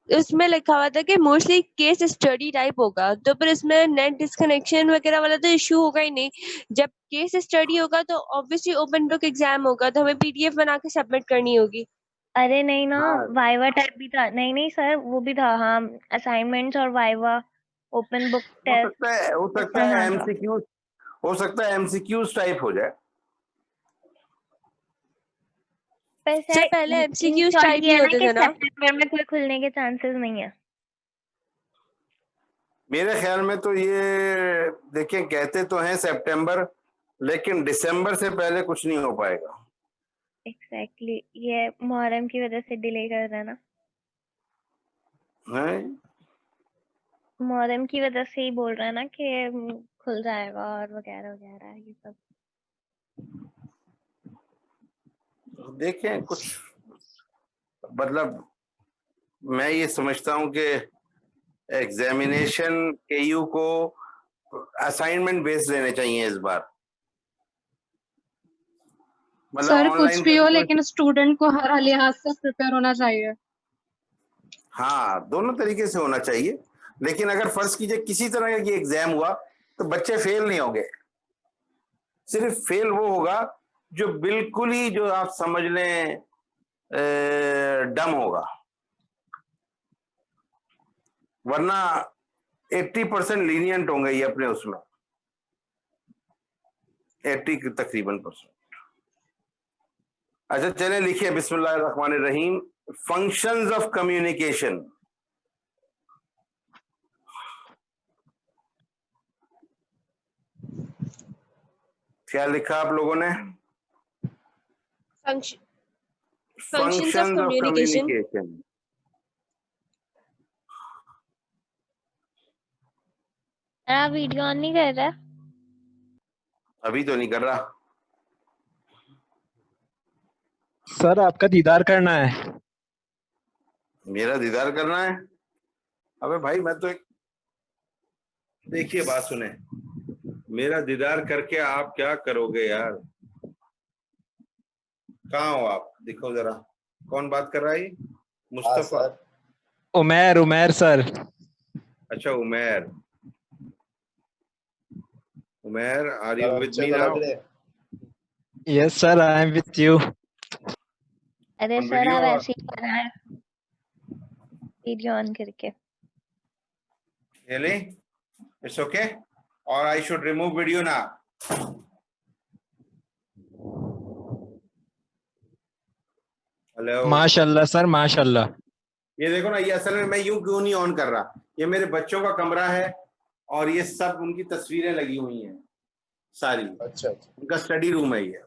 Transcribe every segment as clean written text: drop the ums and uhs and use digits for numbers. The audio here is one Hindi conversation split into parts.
उसमें लिखा हुआ था कि मोस्टली केस स्टडी टाइप होगा, तो फिर इसमें नेट डिस्कनेक्शन वगैरह वाला तो इश्यू होगा ही नहीं। जब केस स्टडी होगा तो ऑब्वियसली ओपन बुक एग्जाम होगा, तो हमें पीडीएफ बना के सबमिट करनी होगी। अरे नहीं ना, हाँ, वाइवा टाइप भी था। नहीं नहीं सर, वो भी था। हाँ, असाइनमेंट्स और वाइवा, ओपन बुक टेस्ट हो इस सकता है तरह था। एमसीक्यू, हो सकता है एमसीक्यूज टाइप हो जाए। पर सर सर पहले इन एमसीक्यूज शॉर्ट टाइप ये ही है ना होते कि थे ना। सितंबर में कोई खुलने के चांसेस नहीं है। मेरे ख्याल में तो ये देखिए, कहते तो हैं सितंबर, लेकिन दिसंबर से पहले कुछ नहीं हो पाएगा। एग्जैक्टली, ये मुहर्रम की वजह से डिले कर रहा है ना। हैं? मुहर्रम की वजह से ही बोल रहा है ना कि खुल जाएगा और वगैरह वगैरह ये सब। देखें कुछ, मतलब मैं ये समझता हूं कि एग्जामिनेशन केयू को असाइनमेंट बेस्ड लेने चाहिए इस बार। मतलब सर कुछ ऑनलाइन भी का हो, कोई, लेकिन स्टूडेंट को हर लिहाज से प्रिपेयर होना चाहिए। हाँ दोनों तरीके से होना चाहिए। लेकिन अगर फर्ज कीजिए किसी तरह का एग्जाम हुआ तो बच्चे फेल नहीं होंगे। सिर्फ फेल वो होगा जो बिल्कुल ही, जो आप समझ लें, डम होगा। वरना 80% लीनियंट होंगे ये अपने उसमें, 80 तकरीबन %। अच्छा चले लिखिए, बिस्मिल्लाहिर्रहमानिर्रहीम। Functions of communication. क्या लिखा आप लोगों ने? Functions of functions of communication. Communication. आप वीडियो ऑन नहीं कर रहा? अभी तो नहीं कर रहा। सर आपका दीदार करना है। मेरा दीदार करना है? अबे भाई मैं तो एक, देखिए बात सुने, मेरा दीदार करके आप क्या करोगे यार? कहाँ हो आप? दिखो जरा, कौन बात कर रहा है? मुस्तफा? उमेर, उमेर सर। अच्छा Umer, Umer are you with me now? Yes sir, I am with you. अरे ऑन सर वीडियो? आप ऐसे ही करना है, वीडियो ऑन करके। Really? It's okay? Or I should remove video now? Hello? माशाल्लाह सर, माशाल्लाह। ये देखो ना, ये असल में मैं यूं क्यों नहीं ऑन कर रहा, ये मेरे बच्चों का कमरा है और ये सब उनकी तस्वीरें लगी हुई हैं सारी। अच्छा, उनका स्टडी रूम है ये।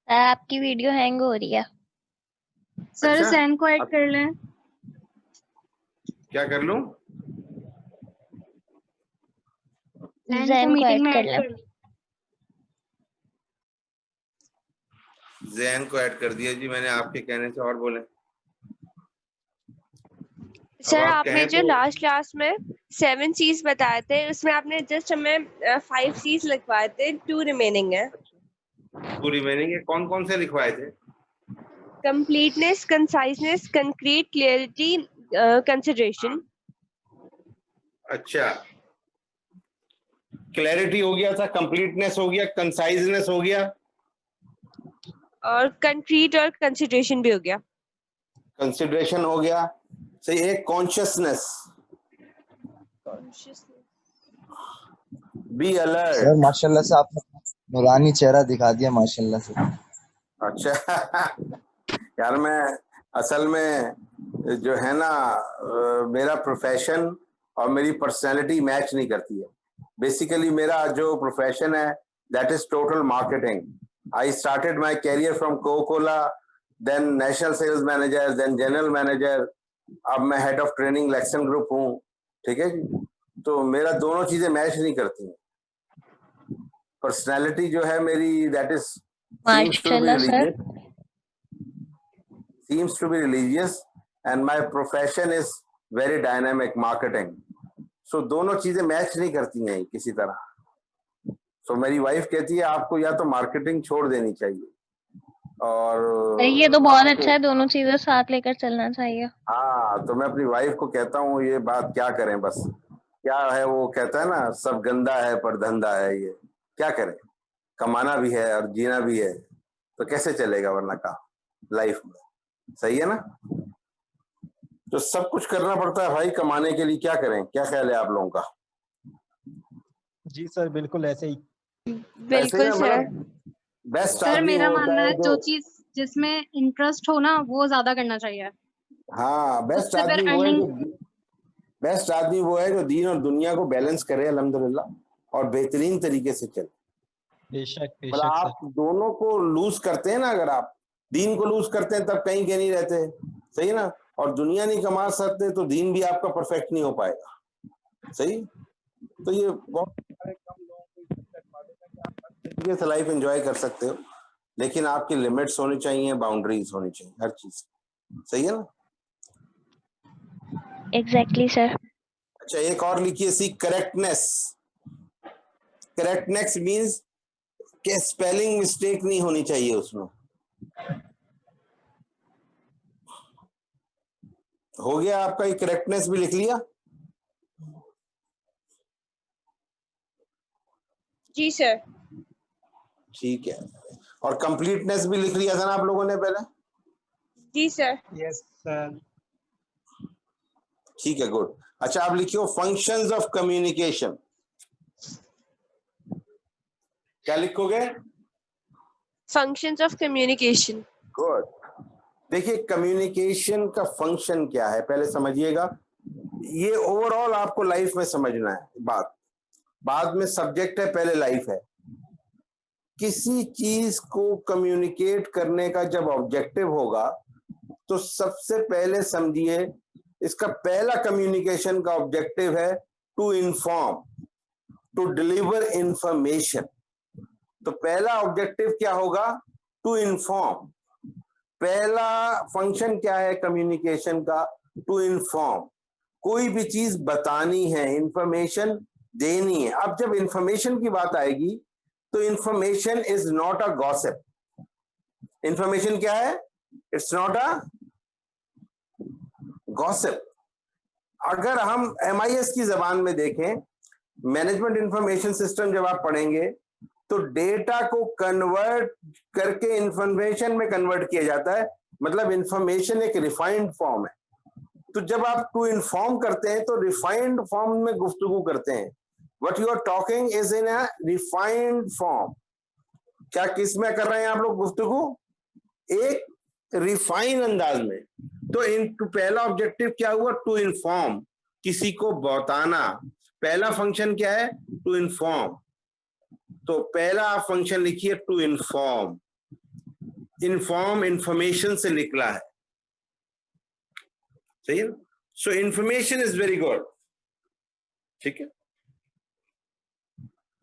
सर आपकी वीडियो हैंग हो रही है। सर अच्छा, जैन को ऐड कर लें। क्या कर लूं? जैन को मीटिंग ऐड में कर ऐड लें। कर लें। जैन को ऐड कर दिया जी मैंने, आपके कहने से, और बोले। सर आप आपने कहें जो तो लास्ट क्लास में 7 C's बताए थे, उसमें आपने जस्ट हमें 5 C's लिखवाए थे, 2 रिमेनिंग है। पूरी मीनिंग कौन कौन से लिखवाए थे? Completeness, conciseness, concrete, clarity, consideration. अच्छा, क्लैरिटी हो गया था, कंप्लीटनेस हो गया, कंसाइजनेस हो गया, और कंक्रीट और कंसिडरेशन भी हो गया। कंसिडरेशन हो गया, सही। एक कॉन्शियसनेस, बी अलर्ट। सर माशाल्लाह से आपने नूरानी चेहरा दिखा दिया, माशाल्लाह से। अच्छा यार, मैं असल में जो है ना, मेरा प्रोफेशन और मेरी पर्सनैलिटी मैच नहीं करती है। बेसिकली मेरा जो प्रोफेशन है that is total marketing. I started my career from Coca Cola, then national sales manager, then general manager, अब मैं head of training Lexan group हूँ। ठीक है जी, तो मेरा दोनों चीजें मैच नहीं करती हैं। पर्सनैलिटी जो है मेरी, दैट इज माशाल्लाह sir. seems to be religious and my profession is very dynamic marketing. So दोनों चीजें मैच नहीं करती हैं किसी तरह। So मेरी वाइफ कहती है आपको या तो मार्केटिंग छोड़ देनी चाहिए और ये तो बहुत अच्छा है, दोनों चीजें साथ लेकर चलना चाहिए। हाँ, तो मैं अपनी वाइफ को कहता हूँ ये बात क्या करें, बस क्या है वो कहता है ना, सब गंदा है पर धंधा है, ये क्या करें, कमाना भी है और जीना भी है, तो कैसे चलेगा वरना का लाइफ में, सही है ना। तो सब कुछ करना पड़ता है भाई कमाने के लिए, क्या करें, क्या ख्याल है आप लोगों का? जी सर, बिल्कुल ऐसे ही। बिल्कुल सर। बेस्ट सर आदमी मेरा वो होता मानना है है जो चीज जिसमें इंटरेस्ट हो ना वो ज्यादा करना चाहिए। हाँ, बेस्ट उससे फिर आदमी वो है अर्निंग जो बेस्ट आदमी वो है जो दीन और दुनिया को बैलेंस करे अल्हम्दुलिल्लाह और बेहतरीन तरीके से चले। बेशक मतलब बेशक सर। आप दोनों को लूज करते हैं ना, अगर आप दीन को लूज करते हैं तब कहीं के नहीं रहते, सही है ना, और दुनिया नहीं कमा सकते तो दीन भी आपका परफेक्ट नहीं हो पाएगा, सही। तो ये बहुत सारे कम लोगों को तरीके से लाइफ एंजॉय कर सकते हो, लेकिन आपकी लिमिट्स होनी चाहिए, बाउंड्रीज होनी चाहिए हर चीज, सही है ना। Exactly sir. अच्छा, एक और लिखिए सी करेक्टनेस। करेक्टनेस मीन्स कि स्पेलिंग मिस्टेक नहीं होनी चाहिए उसमें। हो गया आपका, ये करेक्टनेस भी लिख लिया? जी सर। ठीक है, और कंप्लीटनेस भी लिख लिया था ना आप लोगों ने पहले? जी सर। Yes sir. ठीक है, गुड। अच्छा, आप लिखियो फंक्शंस ऑफ कम्युनिकेशन। क्या लिखोगे? Functions of communication. गुड। देखिए, कम्युनिकेशन का फंक्शन क्या है पहले समझिएगा, ये ओवरऑल आपको लाइफ में समझना है बात, बाद में सब्जेक्ट है, पहले लाइफ है। किसी चीज को कम्युनिकेट करने का जब ऑब्जेक्टिव होगा तो सबसे पहले समझिए इसका पहला कम्युनिकेशन का ऑब्जेक्टिव है to inform, to deliver information. तो पहला ऑब्जेक्टिव क्या होगा? To inform. पहला फंक्शन क्या है कम्युनिकेशन का? To inform. कोई भी चीज बतानी है, इंफॉर्मेशन देनी है। अब जब इंफॉर्मेशन की बात आएगी तो information is not a gossip. Information क्या है? It's not a gossip. अगर हम MIS की जबान में देखें, मैनेजमेंट इंफॉर्मेशन सिस्टम, जब आप पढ़ेंगे तो डेटा को कन्वर्ट करके इंफॉर्मेशन में कन्वर्ट किया जाता है, मतलब इंफॉर्मेशन एक रिफाइंड फॉर्म है। तो जब आप टू इन्फॉर्म करते हैं तो रिफाइंड फॉर्म में गुफ्तगू करते हैं। What you are talking is in a refined form. क्या किस में कर रहे हैं आप लोग गुफ्तगू? एक रिफाइन अंदाज में। तो पहला ऑब्जेक्टिव क्या हुआ? टू इन्फॉर्म, किसी को बताना। पहला फंक्शन क्या है? To inform. तो पहला आप फंक्शन लिखिए टू इन्फॉर्म। इन्फॉर्म इंफॉर्मेशन से निकला है, सही है। सो इंफॉर्मेशन इज वेरी गुड, ठीक है।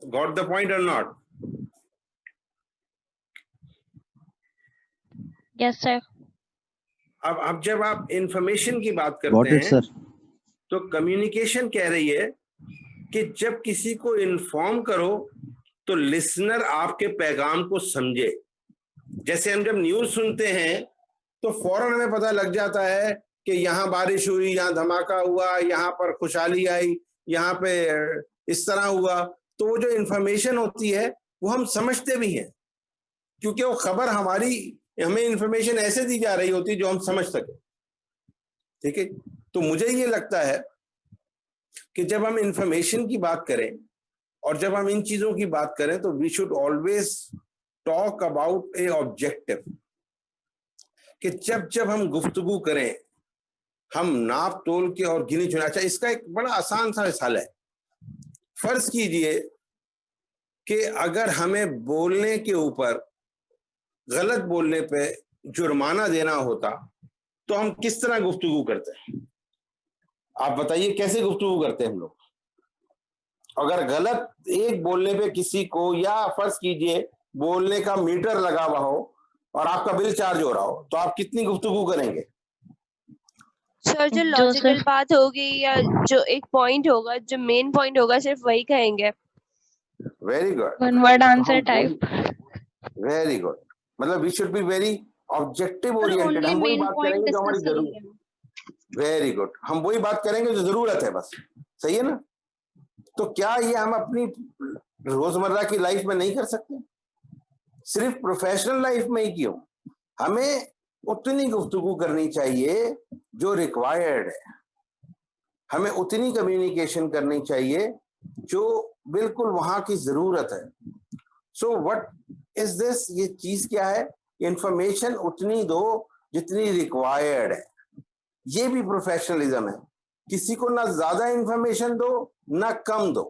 गॉट द पॉइंट और नॉट? Yes sir. अब जब आप इंफॉर्मेशन की बात करते हैं सर। तो कम्युनिकेशन कह रही है कि जब किसी को इन्फॉर्म करो तो लिसनर आपके पैगाम को समझे। जैसे हम जब न्यूज सुनते हैं तो फौरन हमें पता लग जाता है कि यहाँ बारिश हुई, यहाँ धमाका हुआ, यहाँ पर खुशहाली आई, यहाँ पे इस तरह हुआ। तो वो जो इंफॉर्मेशन होती है वो हम समझते भी हैं, क्योंकि वो खबर हमें इंफॉर्मेशन ऐसे दी जा रही होती है जो हम समझ सके, ठीक है। तो मुझे ये लगता है कि जब हम इंफॉर्मेशन की बात करें और जब हम इन चीजों की बात करें तो we should always talk about a objective, कि जब जब हम गुफ्तगू करें हम नाप तोल के और गिनी चुनी। अच्छा, इसका एक बड़ा आसान सा मिसाल है। फर्ज कीजिए कि अगर हमें बोलने के ऊपर, गलत बोलने पे जुर्माना देना होता तो हम किस तरह गुफ्तगू करते हैं? आप बताइए कैसे गुफ्तगू करते हैं हम लोग? अगर गलत एक बोलने पे किसी को, या फर्ज कीजिए बोलने का मीटर लगा हुआ हो और आपका बिल चार्ज हो रहा हो, तो आप कितनी गुफ्तगू करेंगे? सर जो जो लॉजिकल सर बात होगी या जो एक पॉइंट होगा, जो मेन पॉइंट होगा, सिर्फ वही कहेंगे। Very good, one word answer type. Very good. मतलब we should be very objective sir oriented. Only हम वही मेन बात पॉइंट करेंगे जो हमारी डिस्कस जरूरत, करेंगे। वेरी गुड, हम वही बात करेंगे जो जरूरत है बस, सही है ना। तो क्या ये हम अपनी रोजमर्रा की लाइफ में नहीं कर सकते? सिर्फ प्रोफेशनल लाइफ में ही क्यों, हमें उतनी गुफ्तगू करनी चाहिए जो रिक्वायर्ड है, हमें उतनी कम्युनिकेशन करनी चाहिए जो बिल्कुल वहां की जरूरत है। सो व्हाट इज दिस, ये चीज क्या है? इंफॉर्मेशन उतनी दो जितनी रिक्वायर्ड है। ये भी प्रोफेशनलिज्म है, किसी को ना ज्यादा इंफॉर्मेशन दो ना कम दो।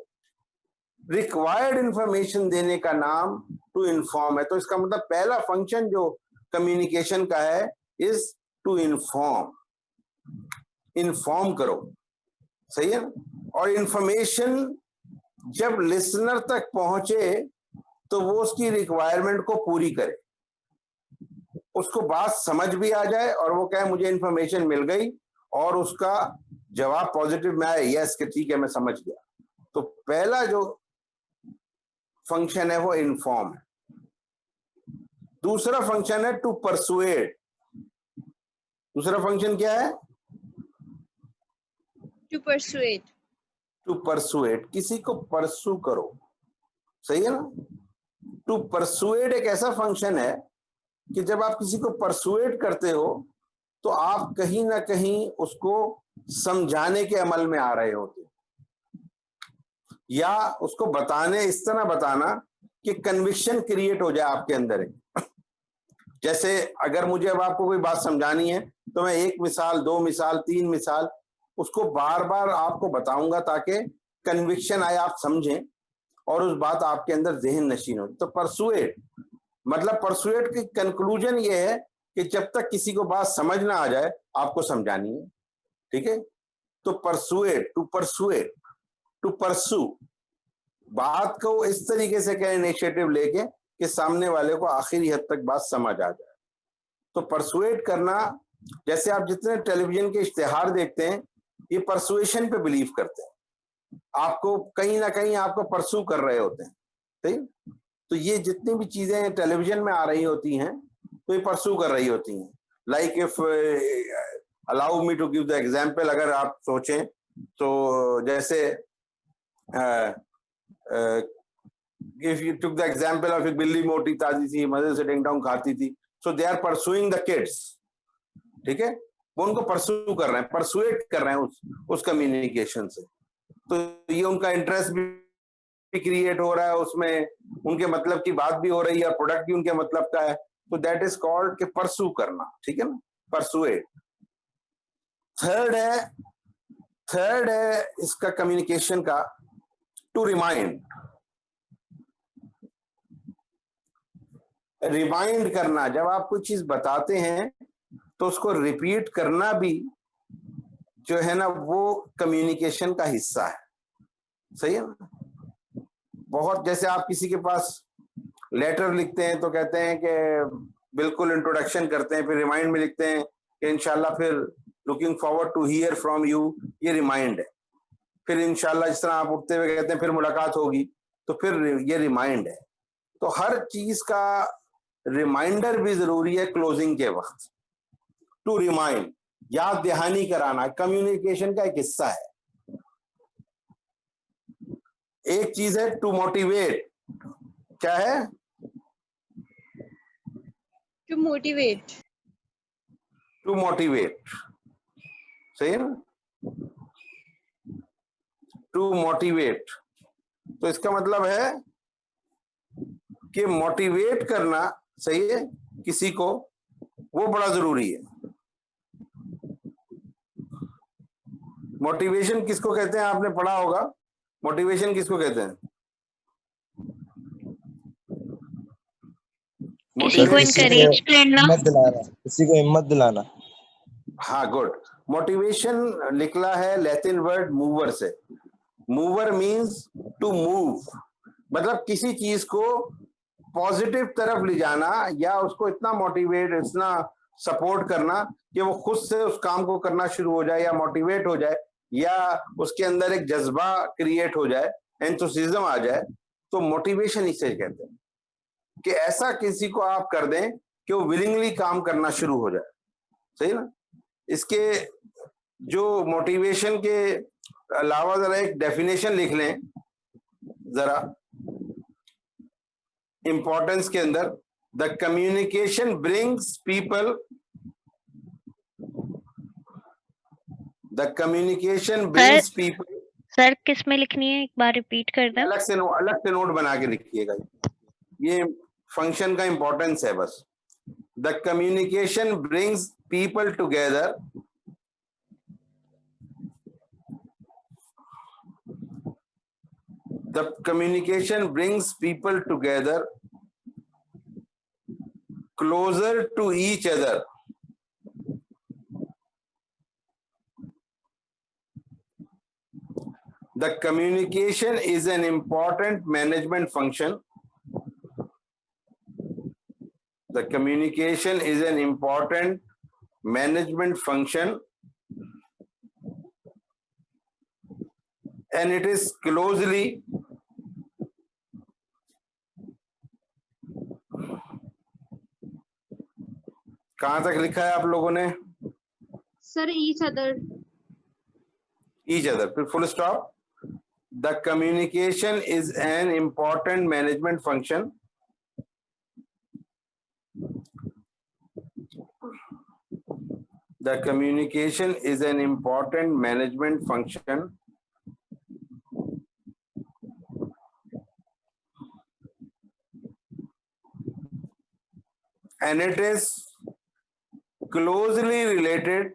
रिक्वायर्ड इंफॉर्मेशन देने का नाम टू इन्फॉर्म है। तो इसका मतलब पहला फंक्शन जो कम्युनिकेशन का है इज टू इन्फॉर्म, इन्फॉर्म करो, सही है ना। और इंफॉर्मेशन जब लिसनर तक पहुंचे तो वो उसकी रिक्वायरमेंट को पूरी करे, उसको बात समझ भी आ जाए और वो कहे मुझे इंफॉर्मेशन मिल गई, और उसका जवाब पॉजिटिव में आए, यस कि ठीक है मैं समझ गया। तो पहला जो फंक्शन है वो इन्फॉर्म है। दूसरा फंक्शन है टू परसुएड। दूसरा फंक्शन क्या है? To persuade. टू परसुएड, किसी को परसू करो, सही है ना। टू परसुएड एक ऐसा फंक्शन है कि जब आप किसी को परसुएड करते हो तो आप कहीं ना कहीं उसको समझाने के अमल में आ रहे होते, या उसको बताने, इस तरह बताना कि कन्विक्शन क्रिएट हो जाए आपके अंदर। जैसे अगर मुझे अब आपको कोई बात समझानी है तो मैं एक मिसाल, दो मिसाल, तीन मिसाल उसको बार बार आपको बताऊंगा ताकि कन्विक्शन आए, आप समझें और उस बात आपके अंदर ज़हन नशीन हो। तो परसुएड मतलब, परसुएड की कंक्लूजन ये है कि जब तक किसी को बात समझ ना आ जाए आपको समझानी है, ठीक है। तो परसुएड, टू परसुएड, टू परसू, बात को इस तरीके से कहें इनिशिएटिव लेके कि सामने वाले को आखिरी हद तक बात समझ आ जाए। तो परसुएड करना, जैसे आप जितने टेलीविजन के इश्तिहार देखते हैं ये परसुएशन पे बिलीव करते हैं, आपको कहीं ना कहीं आपको परसू कर रहे होते हैं, ठीक। तो ये जितनी भी चीजें टेलीविजन में आ रही होती हैं तो ये परसू कर रही होती हैं। Like if allow me to give the example, अगर आप सोचें तो जैसे if you took the example of एक बिल्ली मोटी ताजी सी मजे से डिंग डोंग खाती थी, so they are pursuing the kids, ठीक है। वो उनको परसू कर रहे हैं, परसुएट कर रहे हैं उस कम्युनिकेशन से। तो ये उनका इंटरेस्ट भी क्रिएट हो रहा है, उसमें उनके मतलब की बात भी हो रही है, प्रोडक्ट भी उनके मतलब का है। तो दैट इज कॉल्ड कि परसू करना, ठीक है ना, परसुएट। थर्ड है इसका कम्युनिकेशन का टू रिमाइंड। रिमाइंड करना, जब आप कोई चीज बताते हैं तो उसको रिपीट करना भी जो है ना वो कम्युनिकेशन का हिस्सा है, सही है ना। बहुत, जैसे आप किसी के पास लेटर लिखते हैं तो कहते हैं कि बिल्कुल इंट्रोडक्शन करते हैं, फिर रिमाइंड में लिखते हैं कि इंशाल्लाह फिर looking forward to hear from you, ये रिमाइंड है। फिर इंशाल्लाह जिस तरह आप उठते हुए कहते हैं फिर मुलाकात होगी, तो फिर ये रिमाइंड है। तो हर चीज का रिमाइंडर भी जरूरी है क्लोजिंग के वक्त। टू रिमाइंड, याद दहानी कराना कम्युनिकेशन का एक हिस्सा है। एक चीज है टू मोटिवेट, क्या है? To motivate. टू मोटिवेट, सही है ना, टू मोटिवेट। तो इसका मतलब है कि मोटिवेट करना, सही है, किसी को, वो बड़ा जरूरी है। मोटिवेशन किसको कहते हैं, आपने पढ़ा होगा, मोटिवेशन किसको कहते हैं? किसी को encourage करना, हिम्मत दिलाना, किसी को हिम्मत दिलाना। हाँ, गुड। मोटिवेशन निकला है लैटिन वर्ड मूवर से। मूवर मींस टू मूव, मतलब किसी चीज को पॉजिटिव तरफ ले जाना या उसको इतना मोटिवेट, इतना सपोर्ट करना कि वो खुद से उस काम को करना शुरू हो जाए या मोटिवेट हो जाए या उसके अंदर एक जज्बा क्रिएट हो जाए, एंथुसिज्म आ जाए। तो मोटिवेशन इसे कहते हैं। कि ऐसा किसी को आप कर दें कि वो विलिंगली काम करना शुरू हो जाए। सही ना? इसके जो मोटिवेशन के अलावा जरा एक डेफिनेशन लिख लें जरा इंपॉर्टेंस के अंदर, the communication brings people, the communication brings people. Sir किस में लिखनी है, एक बार रिपीट कर दें। अलग से नोट बना के लिखिएगा, ये फंक्शन का इंपॉर्टेंस है बस। The communication brings people together, the communication brings people together closer to each other. The communication is an important management function. The communication is an important management function, and it is closely कहां तक लिखा है आप लोगों ने? Sir each other. Each other, फिर full stop. The communication is an important management function. The communication is an important management function. And it is closely related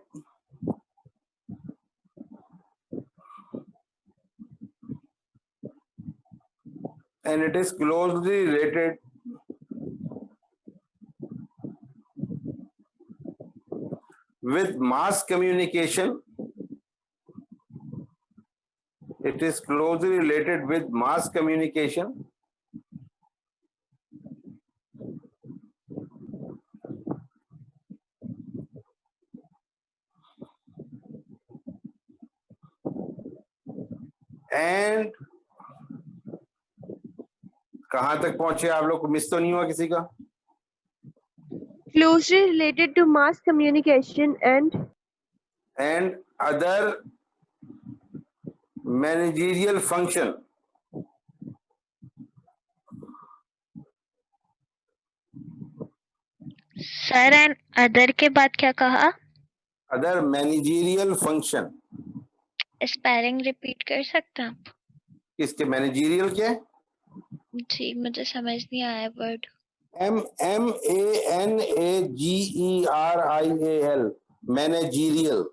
with mass communication. It is closely related with mass communication. And कहां तक पहुंचे आप लोग को? मिस तो नहीं हुआ किसी का? Closely related to mass communication and other managerial function. Sir and other के बाद क्या कहा? Other managerial function. Spelling repeat कर सकते हैं आप? किसके? मैनेजीरियल के? जी मुझे समझ नहीं आया word. MANAGERIAL, managerial.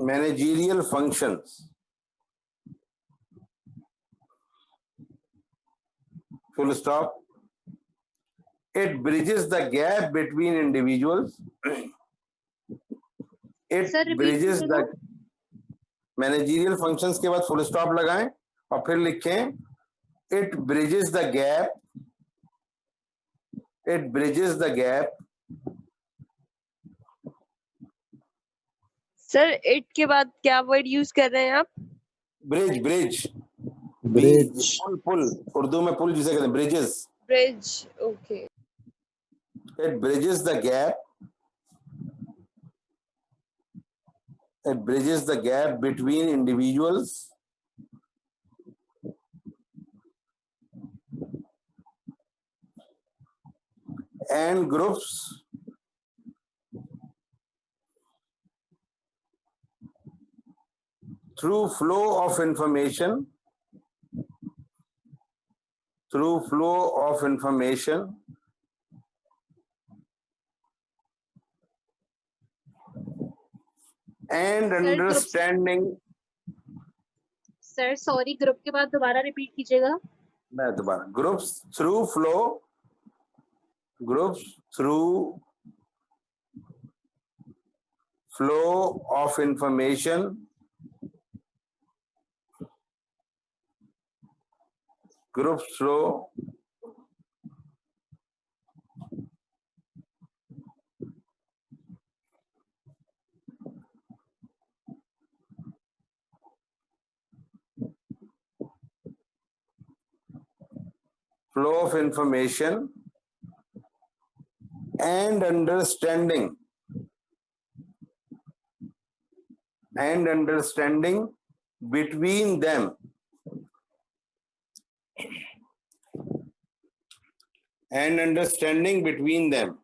Managerial functions. Full stop. It bridges the gap between individuals. It Sir, repeat bridges the कीजिएगा। managerial functions के बाद full stop लगाएं और फिर लिखें it bridges the gap. It bridges the gap. Sir it के बाद क्या वर्ड यूज कर रहे हैं आप? Bridge, bridge. Bridge. पुल, उर्दू में पुल जिसे कहते हैं, bridges. Bridge, okay. It bridges the gap. It bridges the gap between individuals and groups through flow of information. Through flow of information and understanding. Sir sorry, group के बाद दोबारा रिपीट कीजिएगा। मैं दोबारा, groups through flow of information, group flow flow of information and understanding between them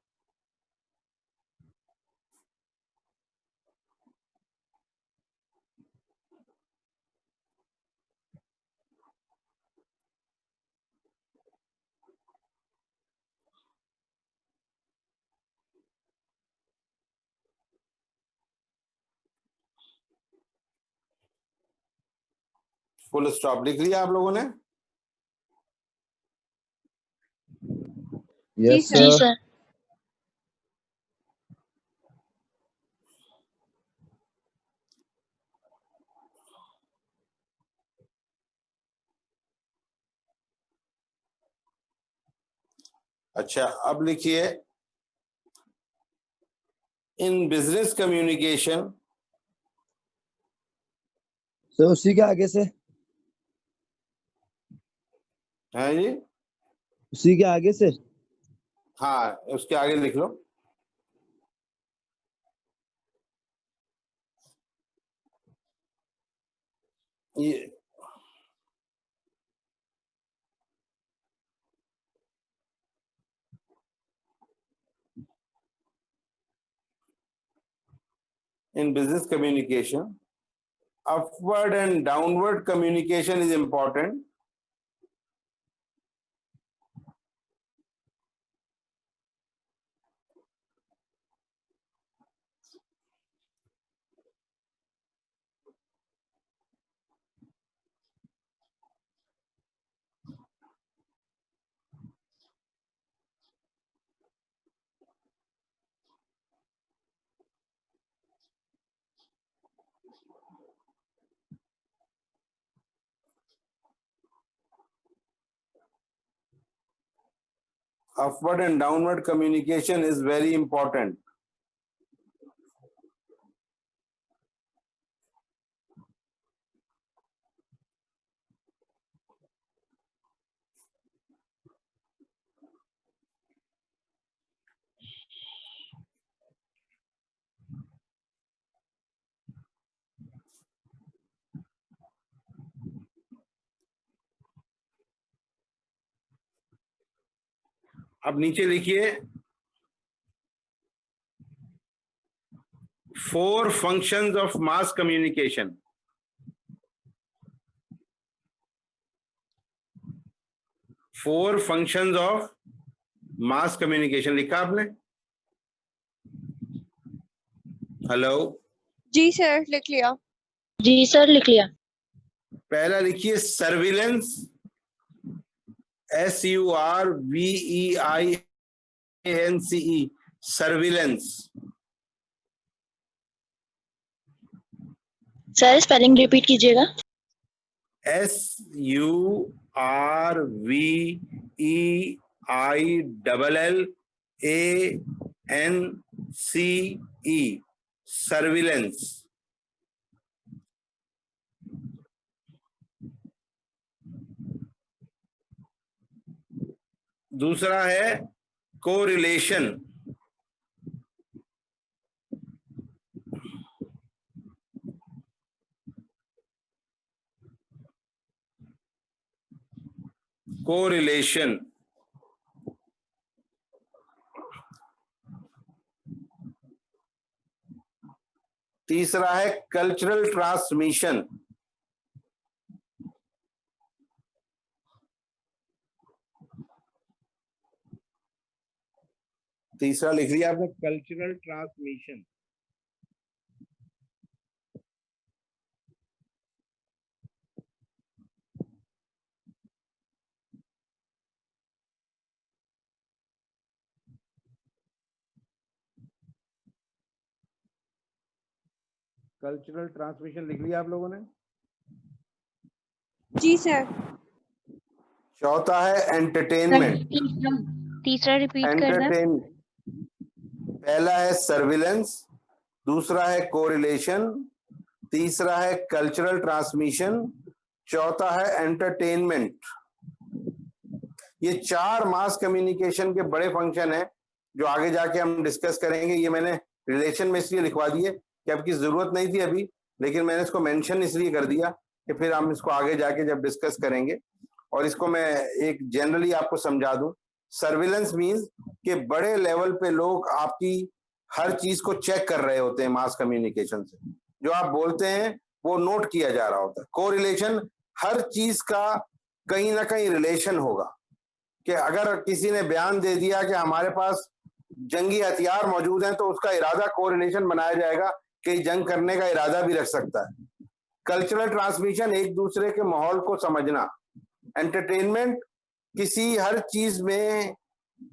full stop लिख लिया आप लोगों ने? यस जी, सर। अच्छा, अब लिखिए इन बिजनेस कम्युनिकेशन। सर उसी के आगे से, है जी, उसी के आगे से। हाँ उसके आगे लिख लो। ये in business communication, upward and downward communication is important. Upward and downward communication is very important. अब नीचे लिखिए 4 functions of mass communication. 4 functions of mass communication लिखा आपने? हेलो जी सर, लिख लिया। जी सर, लिख लिया। पहला लिखिए surveillance, SURVEIANCE, surveillance. Sir spelling repeat कीजिएगा। SURVEILLANCE, surveillance. दूसरा है कोरिलेशन, कोरिलेशन। तीसरा है कल्चरल ट्रांसमिशन। तीसरा लिख लिया आपने, कल्चरल ट्रांसमिशन। कल्चरल ट्रांसमिशन लिख लिया आप लोगों ने? जी सर। चौथा है एंटरटेनमेंट। तीसरा रिपीट करना। पहला है सर्विलेंस, दूसरा है कोरिलेशन, तीसरा है कल्चरल ट्रांसमिशन, चौथा है एंटरटेनमेंट। ये 4 मास कम्युनिकेशन के बड़े फंक्शन हैं जो आगे जाके हम डिस्कस करेंगे। ये मैंने रिलेशन में इसलिए लिखवा दिए कि आपकी जरूरत नहीं थी अभी, लेकिन मैंने इसको मेंशन इसलिए कर दिया कि फिर हम इसको आगे जाके जब डिस्कस करेंगे। और इसको मैं एक जनरली आपको समझा दूं, सर्विलेंस मींस कि बड़े लेवल पे लोग आपकी हर चीज को चेक कर रहे होते हैं मास कम्युनिकेशन से। जो आप बोलते हैं वो नोट किया जा रहा होता है। कोरिलेशन, हर चीज का कहीं ना कहीं रिलेशन होगा कि अगर किसी ने बयान दे दिया कि हमारे पास जंगी हथियार मौजूद हैं, तो उसका इरादा कोरिलेशन बनाया जाएगा कि जंग करने का इरादा भी रख सकता है। कल्चरल ट्रांसमिशन, एक दूसरे के माहौल को समझना। एंटरटेनमेंट, किसी हर चीज में,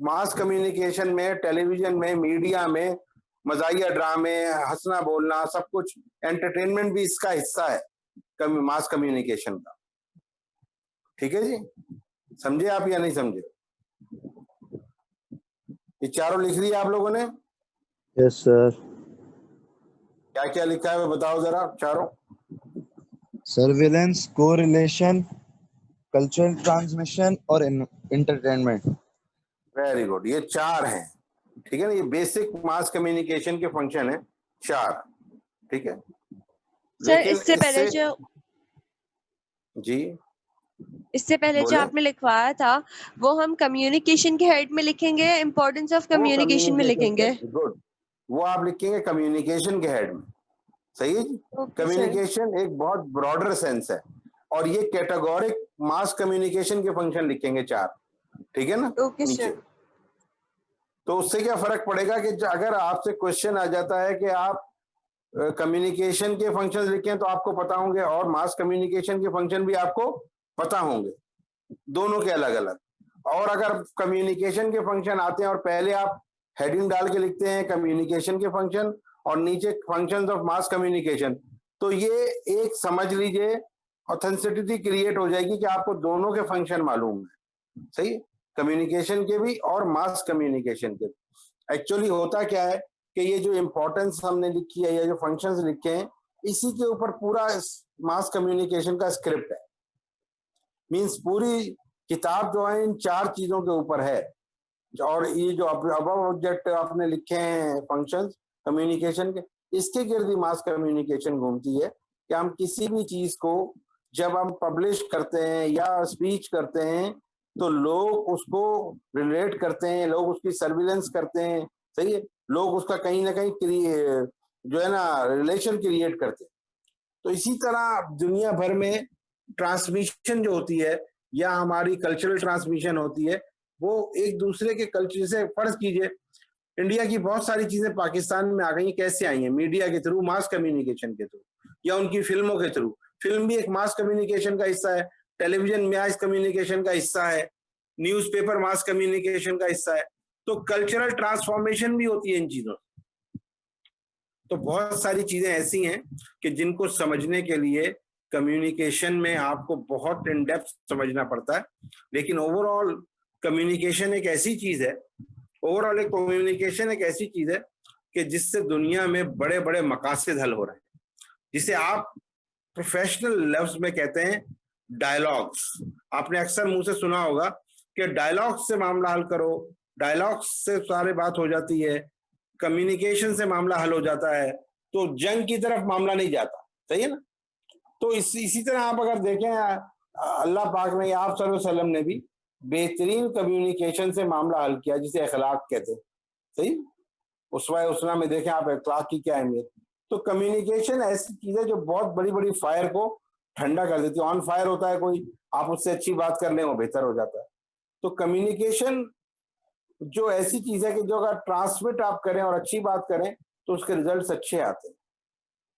मास कम्युनिकेशन में, टेलीविजन में, मीडिया में, मजाहिया ड्रामे, हंसना बोलना, सब कुछ एंटरटेनमेंट भी इसका हिस्सा है मास कम्युनिकेशन का। ठीक है जी, समझे आप या नहीं समझे? ये चारों लिख लिया आप लोगों ने? Yes sir. क्या क्या लिखा है वो बताओ जरा चारों। सर्विलेंस, कोरिलेशन, कल्चरल ट्रांसमिशन और एंटरटेनमेंट। वेरी गुड, ये 4 हैं। ठीक है ना, ये बेसिक मास कम्युनिकेशन के फंक्शन है 4। ठीक है सर, इससे पहले जो आपने लिखवाया था वो हम कम्युनिकेशन के हेड में लिखेंगे, इंपॉर्टेंस ऑफ कम्युनिकेशन में लिखेंगे। गुड, वो आप लिखेंगे कम्युनिकेशन के हेड में। सही है जी। कम्युनिकेशन एक बहुत ब्रॉडर सेंस है, और ये कैटेगोरिक मास कम्युनिकेशन के फंक्शन लिखेंगे 4। ठीक है ना? नीचे तो उससे क्या फर्क पड़ेगा कि अगर आपसे क्वेश्चन आ जाता है कि आप कम्युनिकेशन के फंक्शंस लिखें तो आपको पता होंगे, और मास कम्युनिकेशन के फंक्शन भी आपको पता होंगे, दोनों के अलग अलग। और अगर कम्युनिकेशन के फंक्शन आते हैं और पहले आप हेडिंग डाल के लिखते हैं कम्युनिकेशन के फंक्शन और नीचे फंक्शंस ऑफ मास कम्युनिकेशन, तो ये एक समझ लीजिए ऑथेंटिसिटी क्रिएट हो जाएगी कि आपको दोनों के फंक्शन मालूम है। सही, कम्युनिकेशन के भी और मास कम्युनिकेशन के। एक्चुअली होता क्या है कि ये जो इंपॉर्टेंस हमने लिखी है या जो फंक्शंस लिखे हैं, इसी के ऊपर पूरा मास कम्युनिकेशन का स्क्रिप्ट है। मींस पूरी किताब जो है इन 4 चीजों के ऊपर है। और ये जो अब ऑब्जेक्ट आपने लिखे हैं फंक्शंस कम्युनिकेशन के, इसके गिर्द मास कम्युनिकेशन घूमती है कि हम किसी भी चीज को जब हम पब्लिश करते हैं या स्पीच करते हैं तो लोग उसको रिलेट करते हैं, लोग उसकी सर्विलेंस करते हैं। सही है, लोग उसका कहीं ना कहीं जो है ना रिलेशन क्रिएट करते हैं। तो इसी तरह दुनिया भर में ट्रांसमिशन जो होती है या हमारी कल्चरल ट्रांसमिशन होती है, वो एक दूसरे के कल्चर से, फर्ज कीजिए इंडिया की बहुत सारी चीजें पाकिस्तान में आ गई, कैसे आई हैं? मीडिया के थ्रू, मास कम्युनिकेशन के थ्रू, या उनकी फिल्मों के थ्रू। फिल्म भी एक मास कम्युनिकेशन का हिस्सा है, टेलीविजन मास कम्युनिकेशन का हिस्सा है, न्यूज़पेपर मास कम्युनिकेशन का हिस्सा है। तो कल्चरल ट्रांसफॉर्मेशन भी होती है इन चीजों। तो बहुत सारी चीजें ऐसी हैं कि जिनको समझने के लिए कम्युनिकेशन में आपको बहुत इन डेप्थ समझना पड़ता है। लेकिन ओवरऑल कम्युनिकेशन एक ऐसी चीज है, कि जिससे दुनिया में बड़े बड़े मकासद हल हो रहे हैं, जिसे आप प्रोफेशनल लफ्ज में कहते हैं डायलॉग्स। आपने अक्सर मुंह से सुना होगा कि डायलॉग्स से मामला हल करो, डायलॉग्स से सारी बात हो जाती है, कम्युनिकेशन से मामला हल हो जाता है, तो जंग की तरफ मामला नहीं जाता। सही है ना? तो इसी तरह आप अगर देखें, अल्लाह पाक ने, आप सल्लल्लाहु अलैहि वसल्लम ने भी बेहतरीन कम्युनिकेशन से मामला हल किया, जिसे अखलाक कहते हैं। सही, उसवा उसना में देखें आप अखलाक की क्या अहमियत। तो कम्युनिकेशन ऐसी चीज है जो बहुत बड़ी बड़ी फायर को ठंडा कर देती है। ऑन फायर होता है कोई, आप उससे अच्छी बात कर लें वो बेहतर हो जाता है। तो कम्युनिकेशन जो ऐसी चीज है कि जो अगर ट्रांसमिट आप करें और अच्छी बात करें तो उसके रिजल्ट्स अच्छे आते हैं।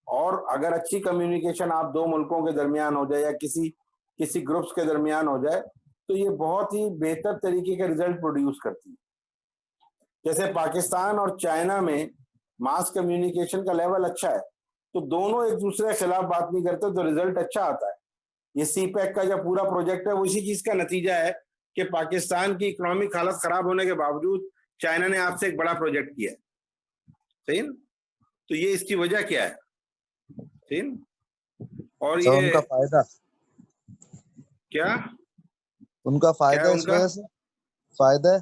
और अगर अच्छी कम्युनिकेशन आप 2 मुल्कों के दरमियान हो जाए या किसी ग्रुप्स के दरमियान हो जाए, तो ये बहुत ही बेहतर तरीके के रिजल्ट प्रोड्यूस करती है। जैसे पाकिस्तान और चाइना में मास कम्युनिकेशन का लेवल अच्छा है, तो दोनों एक दूसरे के खिलाफ बात नहीं करते, तो रिजल्ट अच्छा आता है। ये सीपैक का जो पूरा प्रोजेक्ट है वो इसी चीज का नतीजा है कि पाकिस्तान की इकोनॉमिक हालत खराब होने के बावजूद चाइना ने आपसे एक बड़ा प्रोजेक्ट किया है। सही ना? तो ये इसकी वजह क्या है? सही ना? और ये उनका फायदा क्या उनका फायदा क्या है इस उनका? वजह से? फायदा है?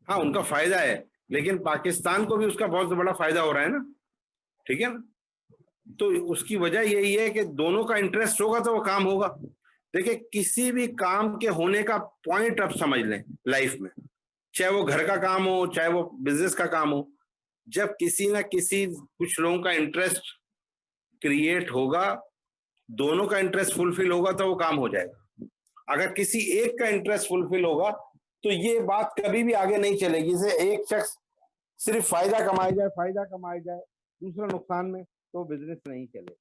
हाँ, उनका फायदा है, लेकिन पाकिस्तान को भी उसका बहुत बड़ा फायदा हो रहा है ना, ठीक है ना। तो उसकी वजह यही है कि दोनों का इंटरेस्ट होगा तो वो काम होगा। देखिए, किसी भी काम के होने का पॉइंट आप समझ लें लाइफ में, चाहे वो घर का काम हो, चाहे वो बिजनेस का काम हो, जब किसी ना किसी कुछ लोगों का इंटरेस्ट क्रिएट होगा, दोनों का इंटरेस्ट फुलफिल होगा तो वो काम हो जाएगा। अगर किसी एक का इंटरेस्ट फुलफिल होगा तो ये बात कभी भी आगे नहीं चलेगी। जैसे एक शख्स सिर्फ फायदा कमाई जाए, दूसरा नुकसान में, तो बिजनेस नहीं चलेगा।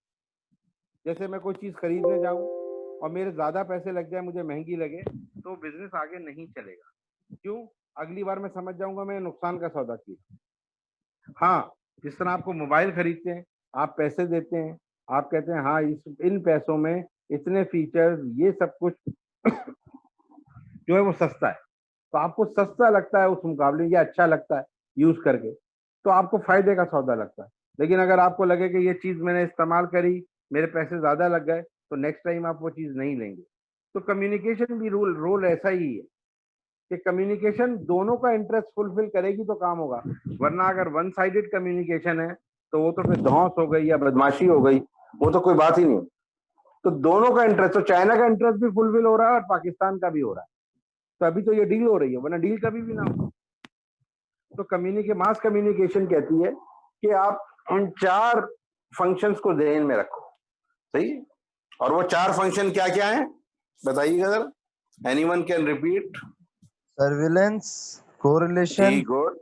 जैसे मैं कोई चीज खरीदने जाऊं और मेरे ज्यादा पैसे लग जाए, मुझे महंगी लगे, तो बिजनेस आगे नहीं चलेगा। क्यों? अगली बार मैं समझ जाऊंगा मैं नुकसान का सौदा किया। हाँ, जिस तरह आपको मोबाइल खरीदते हैं, आप पैसे देते हैं, आप कहते हैं हाँ इन पैसों में इतने फीचर्स, ये सब कुछ जो है वो सस्ता है, तो आपको सस्ता लगता है उस मुकाबले, या अच्छा लगता है यूज करके, तो आपको फायदे का सौदा लगता है। लेकिन अगर आपको लगे कि ये चीज मैंने इस्तेमाल करी, मेरे पैसे ज्यादा लग गए, तो नेक्स्ट टाइम आप वो चीज नहीं लेंगे। तो कम्युनिकेशन भी रोल ऐसा ही है कि कम्युनिकेशन दोनों का इंटरेस्ट फुलफिल करेगी तो काम होगा, वरना अगर वन साइडेड कम्युनिकेशन है तो वो तो फिर धौंस हो गई या बदमाशी हो गई, वो तो कोई बात ही नहीं। तो दोनों का इंटरेस्ट, तो चाइना का इंटरेस्ट भी फुलफिल हो रहा है और पाकिस्तान का भी हो रहा है, तो अभी तो ये डील हो रही है, वरना डील कभी भी ना हो। तो मास कम्युनिकेशन कहती है कि आप उन 4 फंक्शंस को ध्यान में रखो, सही है। और वो 4 फंक्शन क्या क्या है बताइएगा जरा, anyone can repeat? Surveillance, correlation good,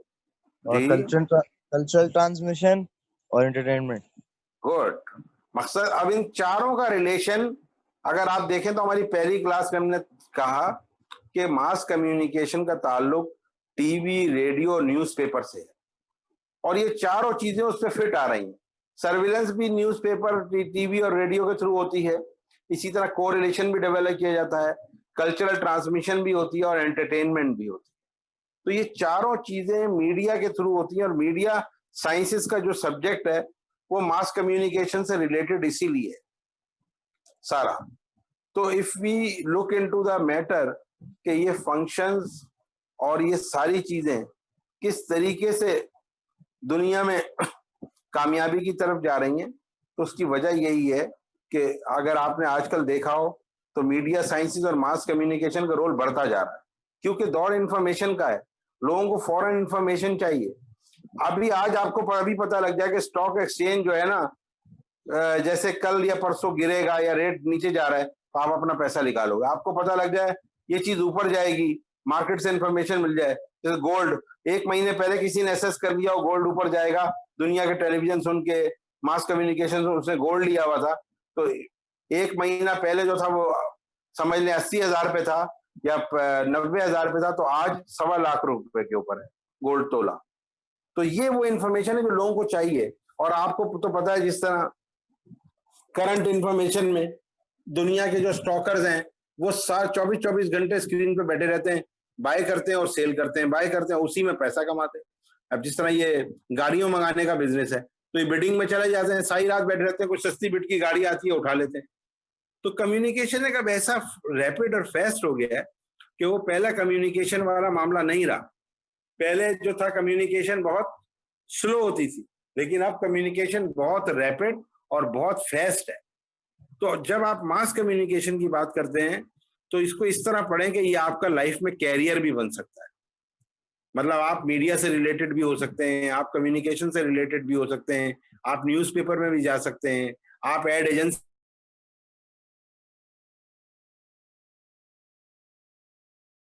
और कल्चरल ट्रांसमिशन और एंटरटेनमेंट। गुड। मकसद, अब इन चारों का रिलेशन अगर आप देखें तो हमारी पहली क्लास में हमने कहा कि मास कम्युनिकेशन का ताल्लुक टीवी, रेडियो, न्यूज़पेपर से है, और ये चारों चीजें उस पर फिट आ रही हैं। सर्विलेंस भी न्यूज़पेपर, टीवी और रेडियो के थ्रू होती है, इसी तरह कोरिलेशन भी डेवलप किया जाता है, कल्चरल ट्रांसमिशन भी होती है और एंटरटेनमेंट भी होती है। तो ये चारों चीजें मीडिया के थ्रू होती हैं, और मीडिया साइंसेस का जो सब्जेक्ट है वो मास कम्युनिकेशन से रिलेटेड इसीलिए है सारा। तो if we look into the matter कि ये फंक्शंस और ये सारी चीजें किस तरीके से दुनिया में कामयाबी की तरफ जा रही हैं, तो उसकी वजह यही है कि अगर आपने आजकल देखा हो तो मीडिया साइंसेस और मास कम्युनिकेशन का रोल बढ़ता जा रहा है, क्योंकि दौर इंफॉर्मेशन का है, लोगों को फौरन इंफॉर्मेशन चाहिए। अभी आज आपको अभी पता लग जाए कि स्टॉक एक्सचेंज जो है ना, जैसे कल या परसों गिरेगा या रेट नीचे जा रहा है, तो आप अपना पैसा निकालोगे। आपको पता लग जाए ये चीज ऊपर जाएगी, मार्केट से इंफॉर्मेशन मिल जाए, जैसे गोल्ड, 1 महीने पहले किसी ने एसेस कर लिया हो गोल्ड ऊपर जाएगा, दुनिया के टेलीविजन सुन के, मास कम्युनिकेशन से उसने गोल्ड लिया हुआ था, तो 1 महीना पहले जो था वो समझ लें 80,000 पे था या 90,000 पे था, तो आज 1.25 लाख रुपए के ऊपर है गोल्ड तोला। तो ये वो इंफॉर्मेशन है जो लोगों को चाहिए। और आपको तो पता है, जिस तरह करंट इंफॉर्मेशन में दुनिया के जो स्टॉकर्स हैं वो 24-24 घंटे स्क्रीन पे बैठे रहते हैं, बाय करते हैं और सेल करते हैं, बाय करते हैं, उसी में पैसा कमाते हैं। अब जिस तरह ये गाड़ियों मंगाने का बिजनेस है, तो ये बिडिंग में चले जाते हैं, सारी रात बैठे रहते हैं, कुछ सस्ती बिट की गाड़ी आती है उठा लेते हैं। तो कम्युनिकेशन एक अब ऐसा रैपिड और फास्ट हो गया है कि वो पहला कम्युनिकेशन वाला मामला नहीं रहा। पहले जो था कम्युनिकेशन बहुत स्लो होती थी, लेकिन अब कम्युनिकेशन बहुत रैपिड और बहुत फास्ट है। तो जब आप मास कम्युनिकेशन की बात करते हैं तो इसको इस तरह पढ़ें कि ये आपका लाइफ में कैरियर भी बन सकता है। मतलब आप मीडिया से रिलेटेड भी हो सकते हैं, आप कम्युनिकेशन से रिलेटेड भी हो सकते हैं, आप न्यूज़पेपर में भी जा सकते हैं, आप एड एजेंसी